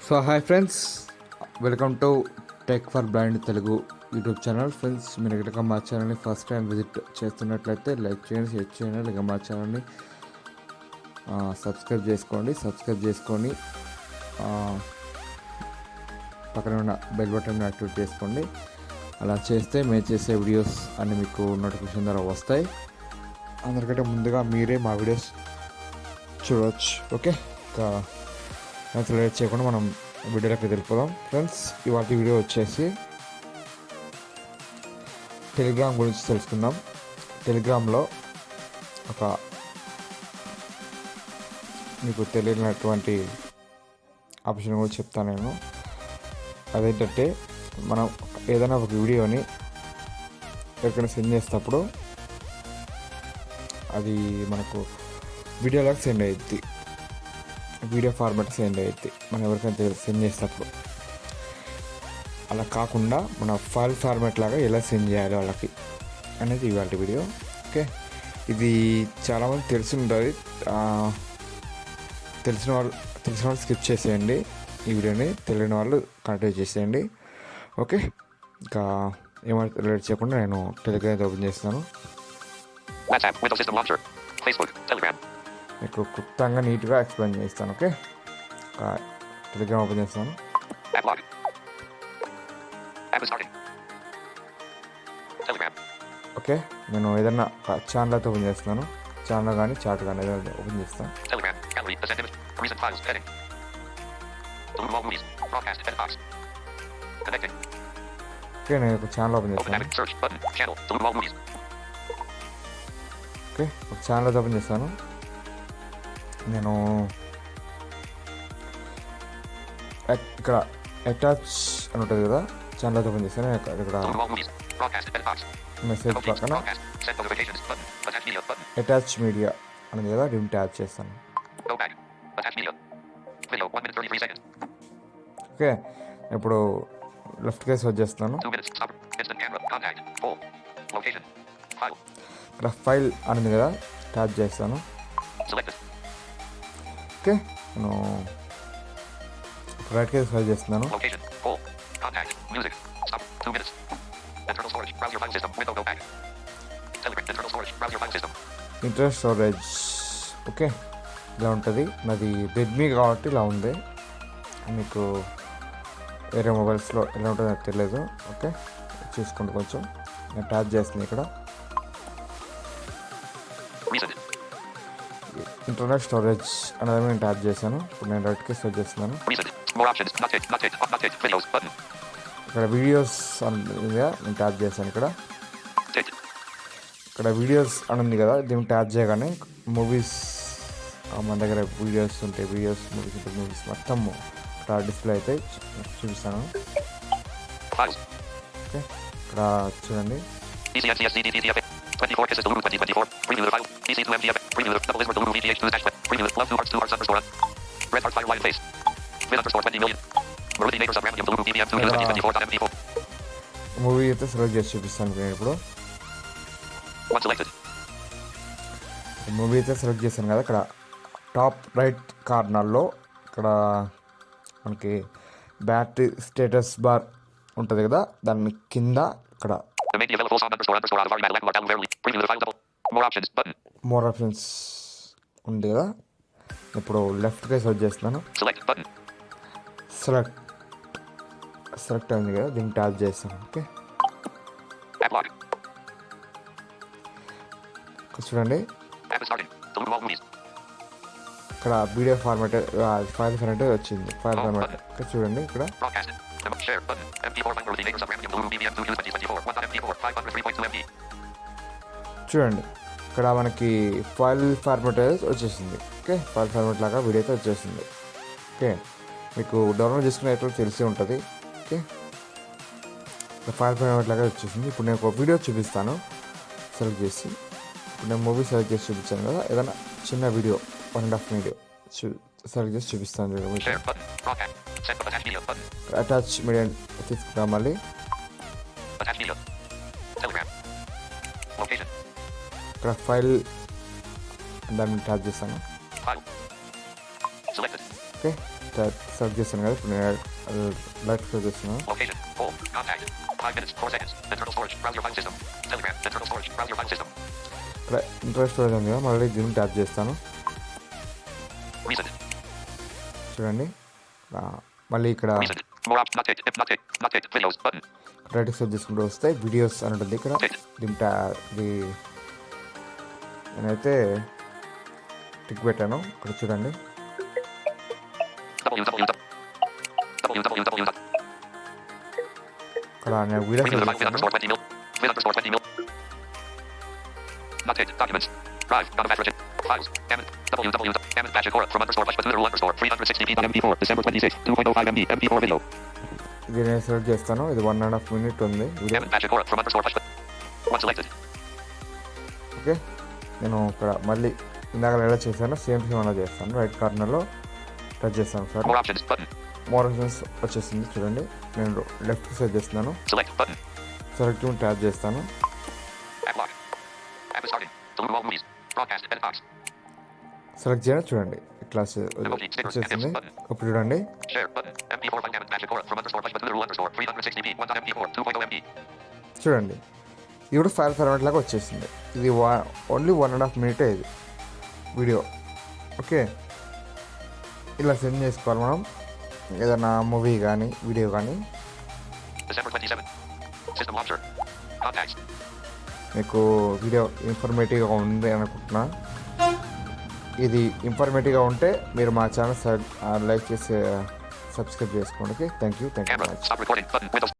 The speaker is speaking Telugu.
So hi friends, welcome to tech for blind Telugu YouTube channel. Friends, మీరు కనుక మా ఛానల్ని ఫస్ట్ టైం విజిట్ చేస్తున్నట్లయితే లైక్ చేయండి, షేర్ చేయండి, లేక మా ఛానల్ని సబ్స్క్రైబ్ చేసుకొని పక్కన ఉన్న బెల్ బటన్ని యాక్టివేట్ చేసుకోండి. అలా చేస్తే మేము చేసే వీడియోస్ అన్నీ మీకు నోటిఫికేషన్ ద్వారా వస్తాయి. అందరికంటే ముందుగా మీరే మా వీడియోస్ చూడవచ్చు. ఓకే, ఇంకా లేట్ చేయకుండా మనం వీడియోలోకి వెళ్ళిపోదాం. ఫ్రెండ్స్, ఇవాళ వీడియో వచ్చేసి టెలిగ్రామ్ గురించి తెలుసుకుందాం. టెలిగ్రామ్లో ఒక మీకు తెలియనటువంటి ఆప్షన్ కూడా చెప్తాను నేను. అదేంటంటే, మనం ఏదైనా ఒక వీడియోని ఎక్కడికైనా సెండ్ చేసేటప్పుడు అది మనకు వీడియోలోకి సెండ్ అయ్యిద్ది, వీడియో ఫార్మాట్ సెండ్ అయ్యిద్ది మనం ఎవరికైనా సెండ్ చేసేటప్పుడు. అలా కాకుండా మన ఫైల్ ఫార్మాట్ లాగా ఎలా సెండ్ చేయాలి వాళ్ళకి అనేది ఇవాళ వీడియో. ఓకే, ఇది చాలామంది తెలిసి ఉంటుంది. తెలిసిన వాళ్ళు స్కిప్ చేసేయండి ఈ వీడియోని, తెలియని వాళ్ళు కంటిన్యూ చేసేయండి. ఓకే, ఇంకా ఏమైనా లేట్ చేయకుండా నేను టెలిగ్రామ్ ఓపెన్ చేస్తాను. మీకు క్లుప్తంగా నీట్గా ఎక్స్ప్లెయిన్ చేస్తాను. ఓకే, టెలిగ్రామ్ ఓపెన్ చేస్తాను. ఓకే, నేను ఏదన్నా ఛానల్ అయితే ఓపెన్ చేస్తున్నాను. ఛానల్ కానీ చాట్ కానీ ఏదైనా ఓపెన్ చేస్తాను. ఓకే, నేను ఒక ఛానల్ ఓపెన్ చేస్తాను. ఓకే, ఒక ఛానల్ అయితే ఓపెన్ చేస్తాను. నేను ఇక్కడ అటాచ్ అని ఉంటుంది కదా, ఛానల్ ఓపెన్ చేస్తాను. ఇక్కడ మెసేజ్ పక్కన అటాచ్ మీడియా అనేది కదా, దీన్ని ట్యాచ్ చేస్తాను. ఓకే, ఇప్పుడు లెఫ్ట్ కేస్ వచ్చేస్తాను. ఇక్కడ ఫైల్ అనేది కదా, ట్యాచ్ చేస్తాను. ఓకే, నేను రైట్ కేస్ ఫైల్ చేస్తున్నాను. Internal storage. ఓకే, ఇలా ఉంటుంది. నాది రెడ్మీ కాబట్టి ఇలా ఉంది. మీకు వేరే మొబైల్స్లో ఎలా ఉంటుందో నాకు తెలియదు. ఓకే, చూసుకోండి. కొంచెం నేను ట్యాప్ చేస్తున్నాను. ఇక్కడ ఇంటర్నల్ స్టోరేజ్ అనేది నేను ట్యాప్ చేశాను. ఇప్పుడు నేను రైట్ కేస్ సెట్ చేస్తున్నాను. ఇక్కడ వీడియోస్ అనేది నేను ట్యాప్ చేశాను. ఇక్కడ వీడియోస్ అని ఉంది కదా, దీన్ని ట్యాప్ చేయగానే మూవీస్, మన దగ్గర వీడియోస్ ఉంటాయి, మూవీస్ మొత్తం ఇక్కడ డిస్ప్లే అయితే చూపిస్తాను. ఓకే, ఇక్కడ చూడండి. మూవీ అయితే సెలెక్ట్ చేసి చూపిస్తాను. నేను ఇప్పుడు మూవీ అయితే సెలెక్ట్ చేశాను కదా, ఇక్కడ టాప్ రైట్ కార్నర్లో ఇక్కడ మనకి బ్యాటరీ స్టేటస్ బార్ ఉంటుంది కదా, దాని కింద ఇక్కడ మోర్ ఆప్షన్స్ ఉంది కదా. ఇప్పుడు లెఫ్ట్ కేస్ సెలెక్ట్ చేస్తున్నాను. సెలెక్ట్ అయింది కదా, దీన్ని ట్యాప్ చేస్తాను. ఓకే, చూడండి. ఇక్కడ వీడియో ఫార్మాట్ ఫైల్ ఫార్మాట్ వచ్చింది. ఫైల్ ఫార్మాట్ ఇక్కడ చూడండి. ఇక్కడ చూడండి, ఇక్కడ మనకి ఫైల్ ఫార్మాట్ వచ్చేసింది. ఓకే, ఫైల్ ఫార్మాట్ లాగా వీడియో అయితే వచ్చేసింది. ఓకే, మీకు డౌన్లోడ్ చేసుకునేట్లు తెలిసి ఉంటుంది. ఓకే, ఫైల్ ఫార్మాట్ లాగా వచ్చేసింది. ఇప్పుడు నేను ఒక వీడియో చూపిస్తాను సెలెక్ట్ చేసి. ఇప్పుడు నేను మూవీ సెలెక్ట్ చేసి చూపించాను కదా, ఏదైనా చిన్న వీడియో 1.5 వీడియో సెలెక్ట్ చేసి చూపిస్తాను. అటాచ్ మీడియా తీసుకుంటాం. మళ్ళీ ఇక్కడ ఫైల్ దాన్ని ట్యాప్ చేస్తాను. ఓకే, సెలెక్ట్ చేస్తాను కదా, ఇప్పుడు నేను లైట్ సెలెక్ట్ చేస్తున్నాను. Location. Home. Contact. 5 minutes. 4 seconds. Internal storage. Browse your file system. Telegram. Internal storage. Browse your file system. ఇక్కడ ఇంటర్నల్ స్టోరేజ్ ఉంది కదా, మళ్ళీ దీన్ని ట్యాప్ చేస్తాను. Reason. చూడండి మళ్ళీ ఇక్కడ Reason. More options. Not ticked. If not ticked. Not ticked. Videos. Button. Right select చేసుకుంటూ వస్తాయి. వీడియోస్ అని ఉంటుంది ఇక్కడ. దీంట్లో నేనైతే టిక్ పెట్టాను. ఇక్కడ చూడండి www. ఇక్కడ నేను video With underscore 20 mil. With underscore 20 mil. Not ticked. Documents. Drive. Not a version. Files. www. Amazon from underscore flash with literal underscore 360p.mp4. December 26. 2.05 MB. MP4 video. ఇది నేను సెలెక్ట్ చేస్తాను. ఇది 1.5 minute ఉంది video. Amazon from underscore flash with one selected. Okay, నేను ఇక్కడ మళ్ళీ ఇందాక ఎలా చేశానో సేమ్ అలా చేస్తాను. రైట్ కార్నర్లో టచ్ చేస్తాను sir. More options. Button. More options వచ్చేసింది చూడండి. నేను లెఫ్ట్ సెలెక్ట్ చేస్తున్నాను. Select. Button. సెలెక్ట్ ట్యాప్ చేస్తాను. App lock. App is starting. Delete all movies. Broadcast. Edit box. Select చేయండి. చూడండి ఇట్లా వచ్చేసింది. ఇప్పుడు చూడండి Share. Button. MP4 file. Amazon from underscore flash with literal underscore 360p. 1.mp4. 2.0 MB. చూడండి ఇది కూడా ఫైల్ ఫార్మాట్ లాగా వచ్చేసింది. ఇది ఓన్లీ 1.5 minute ఇది వీడియో. ఓకే, ఇలా సెండ్ చేసుకోవాలి మనం ఏదైనా మూవీ కానీ వీడియో కానీ. December 27. System launcher. Contacts. మీకు వీడియో ఇన్ఫర్మేటివ్గా ఉంది అనుకుంటున్నా. ఇది ఇన్ఫర్మేటివ్గా ఉంటే మీరు మా ఛానల్ లైక్ చేసి సబ్స్క్రైబ్ చేసుకోండి. Okay, thank you. Camera. Stop recording. Button. Windows.